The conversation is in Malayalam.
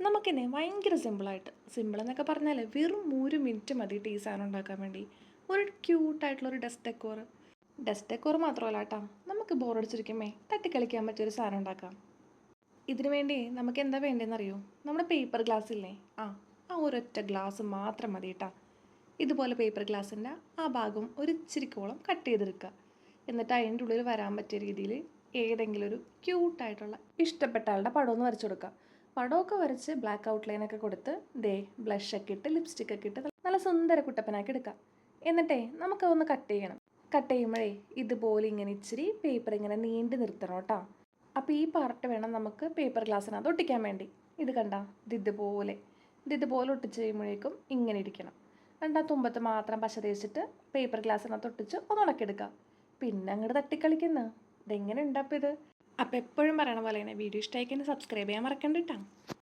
നമുക്കെന്നെ ഭയങ്കര സിമ്പിൾ എന്നൊക്കെ പറഞ്ഞാൽ വെറും 1 മിനിറ്റ് മതി ഈ സാധനം ഉണ്ടാക്കാൻ വേണ്ടി. ഒരു ക്യൂട്ടായിട്ടുള്ളൊരു ഡെസ്ക് ഡെക്കോർ മാത്രമല്ല കേട്ടോ, നമുക്ക് ബോറടിച്ചിരിക്കുമ്പോൾ തട്ടിക്കളിക്കാൻ പറ്റിയൊരു സാധനം ഉണ്ടാക്കാം. ഇതിനു വേണ്ടി നമുക്ക് എന്താ വേണ്ടതെന്ന് അറിയോ? നമ്മുടെ പേപ്പർ ഗ്ലാസ് ഇല്ലേ, ആ ആ ഒരൊറ്റ ഗ്ലാസ് മാത്രം മതി കേട്ടോ. ഇതുപോലെ പേപ്പർ ഗ്ലാസിൻ്റെ ആ ഭാഗം ഒരു ഇച്ചിരിക്കോളം കട്ട് ചെയ്തെടുക്കുക. എന്നിട്ട് അതിൻ്റെ ഉള്ളിൽ വരാൻ പറ്റിയ രീതിയിൽ ഏതെങ്കിലും ഒരു ക്യൂട്ടായിട്ടുള്ള ഇഷ്ടപ്പെട്ട ആളുടെ പടമൊന്ന് വരച്ചു കൊടുക്കുക. പടമൊക്കെ വരച്ച് ബ്ലാക്ക് ഔട്ട്ലൈനൊക്കെ കൊടുത്ത് ബ്ലഷൊക്കെ ഇട്ട് ലിപ്സ്റ്റിക്കൊക്കെ ഇട്ട് നല്ല സുന്ദര കുട്ടപ്പനാക്കി എടുക്കുക. എന്നിട്ടേ നമുക്കതൊന്ന് കട്ട് ചെയ്യണം. കട്ട് ചെയ്യുമ്പോഴേ ഇതുപോലെ ഇങ്ങനെ ഇച്ചിരി പേപ്പർ ഇങ്ങനെ നീണ്ടു നിർത്തണം കേട്ടോ. അപ്പോൾ ഈ പാർട്ട് വേണം നമുക്ക് പേപ്പർ ഗ്ലാസ്സിനകത്ത് ഒട്ടിക്കാൻ വേണ്ടി. ഇത് കണ്ട, ഇത് ഇതുപോലെ ഒട്ടിച്ച് കഴിയുമ്പോഴേക്കും ഇങ്ങനെ ഇരിക്കണം. രണ്ടാ തുമ്പത്ത് മാത്രം പശ തേച്ചിട്ട് പേപ്പർ ഗ്ലാസ്സിനകത്ത് ഒട്ടിച്ച് ഒന്ന് ഉണക്കിയെടുക്കുക. പിന്നെ അങ്ങോട്ട് തട്ടിക്കളിക്കുന്ന ഇതെങ്ങനെ ഉണ്ടാപ്പോൾ ഇത്. അപ്പോൾ എപ്പോഴും പറയണ പോലെ തന്നെ വീഡിയോ ഇഷ്ടമായിക്കാൻ സബ്സ്ക്രൈബ് ചെയ്യാൻ മറക്കണ്ട കേട്ടോ.